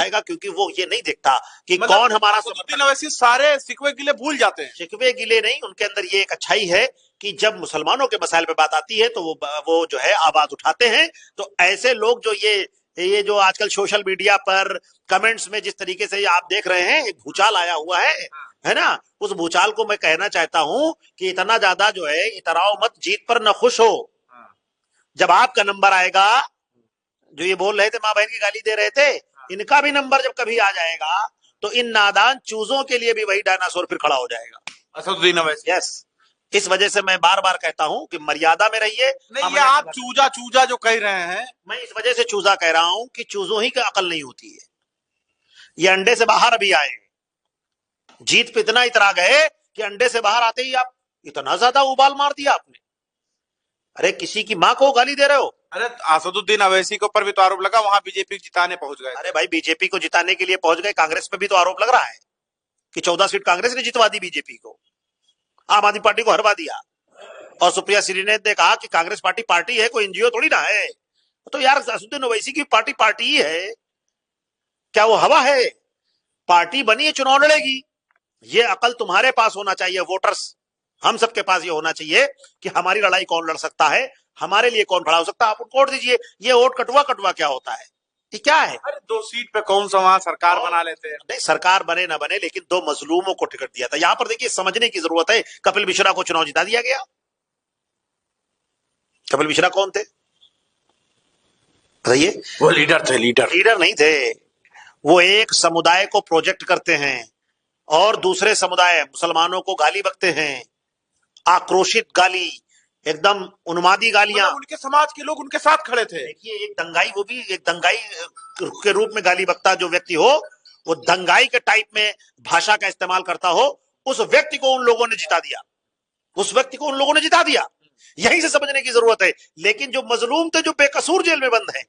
आएगा, क्योंकि वो ये नहीं देखता कि मतलब कौन हमारा असदुद्दीन ओवैसी सारे सिकवे गिले भूल जाते हैं। शिकवे गिले नहीं, उनके अंदर ये एक अच्छाई है कि जब मुसलमानों के मसाइल पे बात आती है तो वो जो है आवाज उठाते हैं। तो ऐसे लोग जो ये जो आजकल सोशल मीडिया पर कमेंट्स में जिस तरीके से आप देख रहे हैं, एक भूचाल आया हुआ है ना, उस भूचाल को मैं कहना चाहता हूं कि इतना ज्यादा जो है इतराओ मत, जीत पर न खुश हो। जब आपका नंबर आएगा, जो ये बोल रहे थे माँ बहन की गाली दे रहे थे, इनका भी नंबर जब कभी आ जाएगा तो इन नादान चूजों के लिए भी वही डायनासोर फिर खड़ा हो जाएगा, असदुद्दीन ओवैसी। यस। इस वजह से मैं बार बार कहता हूं कि मर्यादा में रहिए। नहीं, ये आप चूजा चूजा जो कह रहे हैं, मैं इस वजह से चूजा कह रहा हूं कि चूजों ही का अकल नहीं होती है, ये अंडे से बाहर अभी आए, जीत पे इतना इतरा गए कि अंडे से बाहर आते ही आप इतना ज्यादा उबाल मार दिया आपने। अरे किसी की माँ को गाली दे रहे हो। अरे असदुद्दीन ओवैसी के ऊपर भी तो आरोप लगा, वहां बीजेपी जिताने पहुंच गए। अरे भाई बीजेपी को जिताने के लिए पहुंच गए, कांग्रेस पे भी तो आरोप लग रहा है कि 14 सीट कांग्रेस ने जितवा दी बीजेपी को, आम आदमी पार्टी को हरवा दिया। और सुप्रिया श्रीनेत ने कहा कि कांग्रेस पार्टी है, कोई एनजीओ थोड़ी ना है। तो यार असदुद्दीन ओवैसी की पार्टी ही है, क्या वो हवा है? पार्टी बनी है, चुनाव लड़ेगी। ये अकल तुम्हारे पास होना चाहिए, वोटर्स, हम सबके पास ये होना चाहिए कि हमारी लड़ाई कौन लड़ सकता है, हमारे लिए कौन खड़ा हो सकता है, आप उनको वोट दीजिए। ये वोट कटवा कटवा क्या होता है, ये क्या है? अरे 2 सीट पे कौन सा वहां सरकार बना लेते हैं। नहीं, सरकार बने ना बने, लेकिन 2 मजलूमों को टिकट दिया था। यहां पर देखिए समझने की जरूरत है, कपिल मिश्रा को चुनाव जिता दिया गया। कपिल मिश्रा कौन थे बताइए? वो लीडर थे, लीडर नहीं थे। वो एक समुदाय को प्रोजेक्ट करते हैं और दूसरे समुदाय मुसलमानों को गाली बकते हैं, आक्रोशित गाली, एकदम उन्मादी गालियां। मतलब उनके समाज के लोग उनके साथ खड़े थे। देखिए एक दंगाई, वो भी एक दंगाई के रूप में गाली बकता जो व्यक्ति हो, वो दंगाई के टाइप में भाषा का इस्तेमाल करता हो, उस व्यक्ति को उन लोगों ने जिता दिया, उस व्यक्ति को उन लोगों ने जिता दिया। यहीं से समझने की जरूरत है। लेकिन जो मजलूम थे, जो बेकसूर जेल में बंद हैं,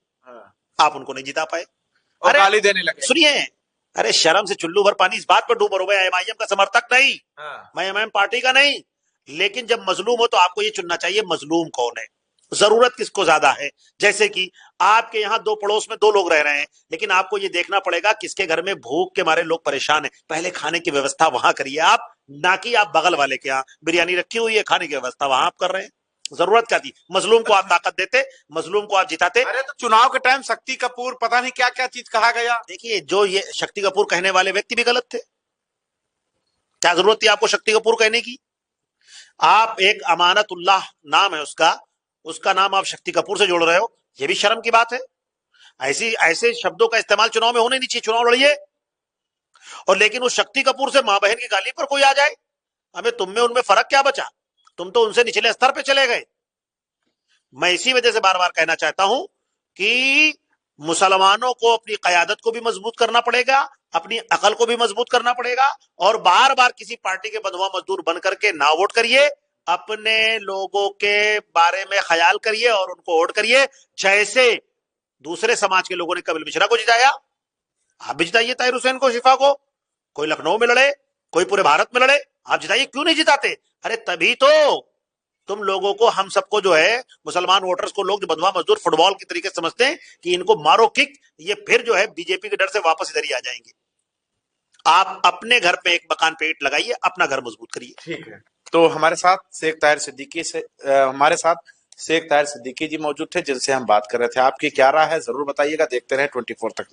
आप उनको नहीं जिता पाए और गाली देने लगे। सुनिए, अरे शर्म से चुल्लू भर पानी इस बात पर डूब रहे। एमआईएम का समर्थक नहीं, मैं एमआईएम पार्टी का नहीं, लेकिन जब मजलूम हो तो आपको ये चुनना चाहिए मजलूम कौन है, जरूरत किसको ज्यादा है। जैसे कि आपके यहाँ 2 पड़ोस में 2 लोग रह रहे हैं, लेकिन आपको ये देखना पड़ेगा किसके घर में भूख के मारे लोग परेशान हैं। पहले खाने की व्यवस्था वहां करिए आप, ना कि आप बगल वाले के यहाँ बिरयानी रखी हुई है, खाने की व्यवस्था वहां आप कर रहे हैं। जरूरत क्या थी? मजलूम को आप ताकत देते, मजलूम को आप जिताते। अरे तो चुनाव के टाइम शक्ति कपूर पता नहीं क्या क्या चीज कहा गया। देखिए जो ये शक्ति कपूर कहने वाले व्यक्ति भी गलत थे। क्या जरूरत थी आपको शक्ति कपूर कहने की? आप एक अमानतुल्लाह नाम है उसका, उसका नाम आप शक्ति कपूर से जोड़ रहे हो, ये भी शर्म की बात है। ऐसे शब्दों का इस्तेमाल चुनाव में होने नहीं चाहिए। चुनाव लड़िए, और लेकिन उस शक्ति कपूर से मां बहन की गाली पर कोई आ जाए, हमें तुम में उनमें फर्क क्या बचा? तुम तो उनसे निचले स्तर पे चले गए। मैं इसी वजह से बार बार कहना चाहता हूं कि मुसलमानों को अपनी कयादत को भी मजबूत करना पड़ेगा, अपनी अकल को भी मजबूत करना पड़ेगा, और बार बार किसी पार्टी के बंधुआ मजदूर बन करके ना वोट करिए। अपने लोगों के बारे में ख्याल करिए और उनको वोट करिए। जैसे दूसरे समाज के लोगों ने कपिल मिश्रा को जिताया, आप भी जिताइए ताहिर हुसैन को, शिफा को। कोई लखनऊ में लड़े, कोई पूरे भारत में लड़े, आप जिताइए। क्यों नहीं जिताते? अरे तभी तो तुम लोगों को, हम सबको जो है मुसलमान वोटर्स को, लोग जो बंधुआ मजदूर फुटबॉल की तरीके से समझते हैं कि इनको मारो किक, ये फिर जो है बीजेपी के डर से वापस इधर ही आ जाएंगे। आप अपने घर पे एक मकान पे ईंट लगाइए, अपना घर मजबूत करिए। ठीक है। तो हमारे साथ शेख ताहिर सिद्दीकी जी मौजूद थे, जिनसे हम बात कर रहे थे। आपकी क्या राय है जरूर बताइएगा। देखते रहे 24 तक।